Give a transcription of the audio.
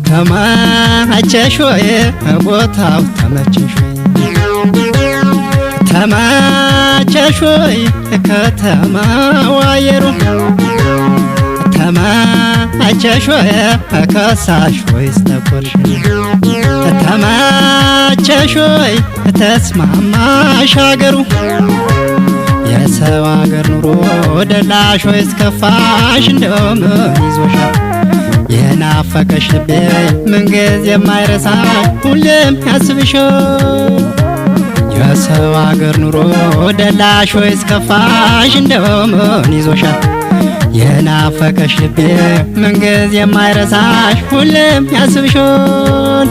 ተመቸሽ ወይ ቦታው ተመቸሽ ወይ ተመቸሽ ወይ ከተማው አየሩ ተመቸሽ ወይ ከሳሽ ወይስ ተቆርሽ ተመቸሽ ወይ ተስማማሽ አገሩ የሰው አገር ኑሮ ደላሽ ወይስ ከፋሽ እንደውም ይዞሻል የናፈቀሽ ልቤ ምንጊዜ የማይረሳሽ ሁሌም ያስብሻል የሰው አገር ኑሮ ደላሽ ወይስ ከፋሽ እንደውም ይዞሻል የናፈቀሽ ልቤ ምንጊዜ የማይረሳሽ ሁሌም ያስብሻል